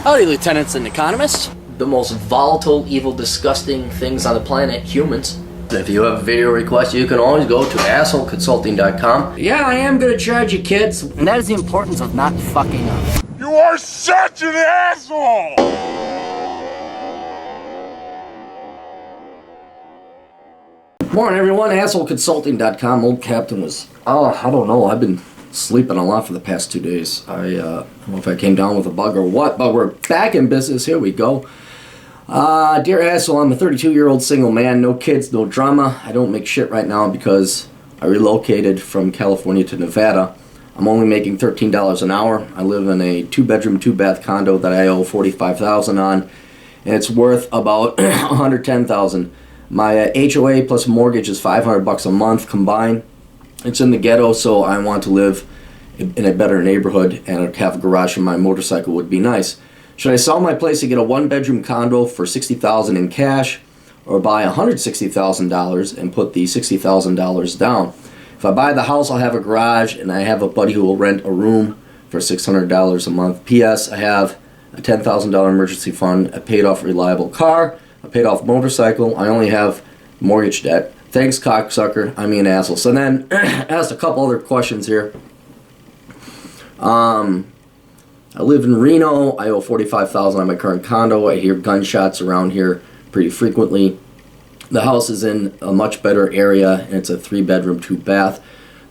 Howdy, lieutenants and economists. The most volatile, evil, disgusting things on the planet, humans. If you have a video request, you can always go to assholeconsulting.com. Yeah, I am gonna charge you, kids. And that is the importance of not fucking up. You are such an asshole! Morning, everyone. Assholeconsulting.com. Old Captain was, I don't know. I've been sleeping a lot for the past 2 days. I don't know if I came down with a bug or what, but we're back in business. Here we go. Dear asshole, I'm a 32-year-old single man. No kids, no drama. I don't make shit right now because I relocated from California to Nevada. I'm only making $13 an hour. I live in a 2-bedroom, 2-bath condo that I owe $45,000 on, and it's worth about $110,000. My HOA plus mortgage is $500 a month combined. It's in the ghetto, so I want to live in a better neighborhood, and have a garage for my motorcycle would be nice. Should I sell my place to get a 1-bedroom condo for $60,000 in cash, or buy $160,000 and put the $60,000 down? If I buy the house, I'll have a garage, and I have a buddy who will rent a room for $600 a month. P.S. I have a $10,000 emergency fund, a paid-off reliable car, a paid-off motorcycle. I only have mortgage debt. Thanks, cocksucker. I mean, asshole. So then, asked a couple other questions here. I live in Reno. I owe $45,000 on my current condo. I hear gunshots around here pretty frequently. The house is in a much better area, and it's a 3-bedroom, 2-bath.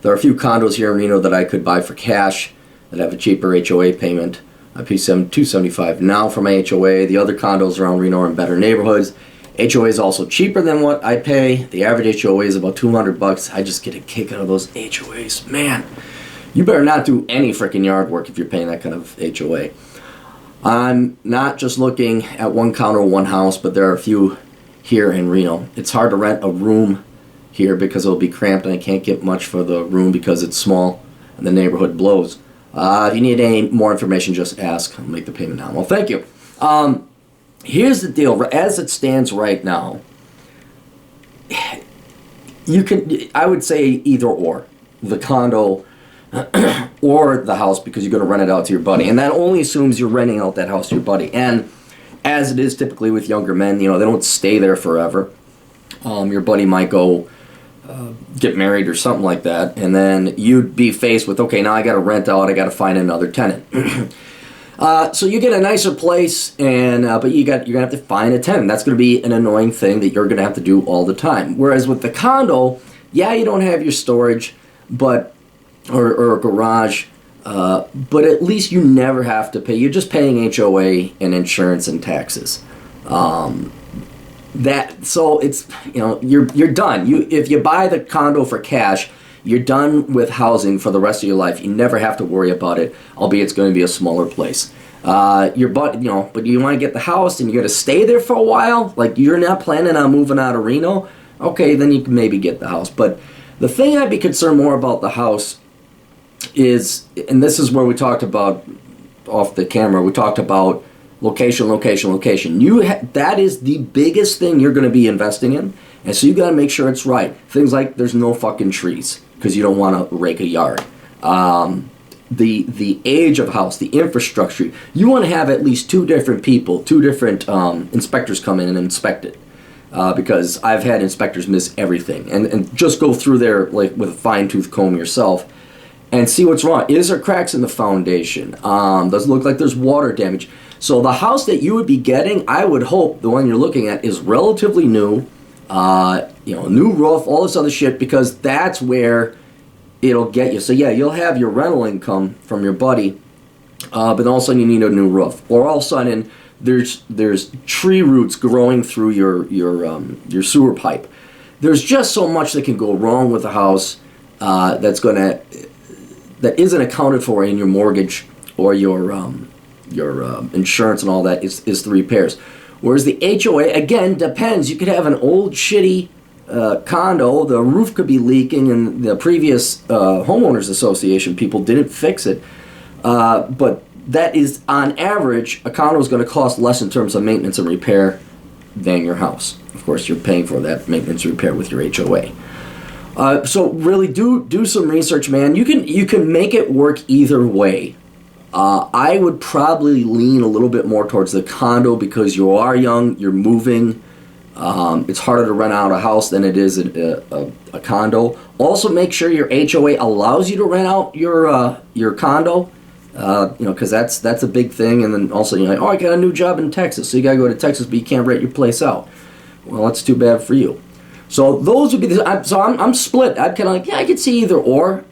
There are a few condos here in Reno that I could buy for cash that have a cheaper HOA payment. I pay $275 now for my HOA. The other condos around Reno are in better neighborhoods. HOA is also cheaper than what I pay. The average HOA is about $200. I just get a kick out of those HOAs. Man, you better not do any freaking yard work if you're paying that kind of HOA. I'm not just looking at one condo or one house, but there are a few here in Reno. It's hard to rent a room here because it'll be cramped, and I can't get much for the room because it's small and the neighborhood blows. If you need any more information, just ask. I'll make the payment now. Well, thank you. Here's the deal. As it stands right now, I would say either or. The condo or the house, because you're going to rent it out to your buddy. And that only assumes you're renting out that house to your buddy. And as it is typically with younger men, they don't stay there forever. Your buddy might go get married or something like that, and then you'd be faced with, okay, now I got to rent out, I got to find another tenant. So you get a nicer place, and but you're gonna have to find a tenant. That's gonna be an annoying thing that you're gonna have to do all the time. Whereas with the condo, yeah, you don't have your storage, but or a garage, but at least you never have to pay. You're just paying HOA and insurance and taxes. So it's you're done. If you buy the condo for cash, you're done with housing for the rest of your life. You never have to worry about it, albeit it's going to be a smaller place. But you want to get the house and you're going to stay there for a while. Like you're not planning on moving out of Reno. Okay, then you can maybe get the house. But the thing I'd be concerned more about the house is, and this is where we talked about off the camera. We talked about location. That is the biggest thing you're going to be investing in, and so you got to make sure it's right. Things like there's no fucking trees because you don't want to rake a yard. The age of house, the infrastructure. You want to have at least two different inspectors come in and inspect it, because I've had inspectors miss everything, and just go through there like with a fine-tooth comb yourself and see what's wrong. Is there cracks in the foundation? Does it look like there's water damage? So the house that you would be getting, I would hope the one you're looking at is relatively new, new roof, all this other shit, because that's where it'll get you. So yeah, you'll have your rental income from your buddy, but all of a sudden you need a new roof, or all of a sudden there's tree roots growing through your sewer pipe. There's just so much that can go wrong with a house that isn't accounted for in your mortgage or your insurance and all that is the repairs. Whereas the HOA, again, depends. You could have an old shitty condo, the roof could be leaking, and the previous homeowners association people didn't fix it. But that is, on average, a condo is going to cost less in terms of maintenance and repair than your house. Of course, you're paying for that maintenance and repair with your HOA. So really do some research, man. You can make it work either way. I would probably lean a little bit more towards the condo because you are young, you're moving. It's harder to rent out a house than it is a condo. Also, make sure your HOA allows you to rent out your condo, because that's a big thing. And then also, you're like, oh, I got a new job in Texas, so you got to go to Texas, but you can't rent your place out. Well, that's too bad for you. So those would be I'm split. I'd kind of like, yeah, I could see either or.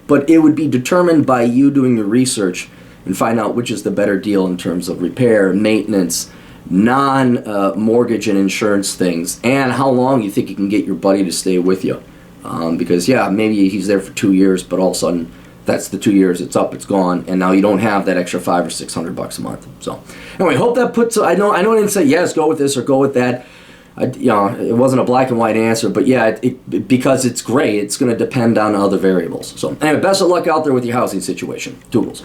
But it would be determined by you doing your research and find out which is the better deal in terms of repair, maintenance, non-mortgage and insurance things, and how long you think you can get your buddy to stay with you. Because, yeah, maybe he's there for 2 years, but all of a sudden, that's the 2 years, it's up, it's gone, and now you don't have that extra $500 or $600 a month. So, anyway, hope that puts, I know I didn't say, yes, go with this or go with that. It wasn't a black and white answer, but yeah, because it's gray, it's going to depend on other variables. So, anyway, best of luck out there with your housing situation. Toodles.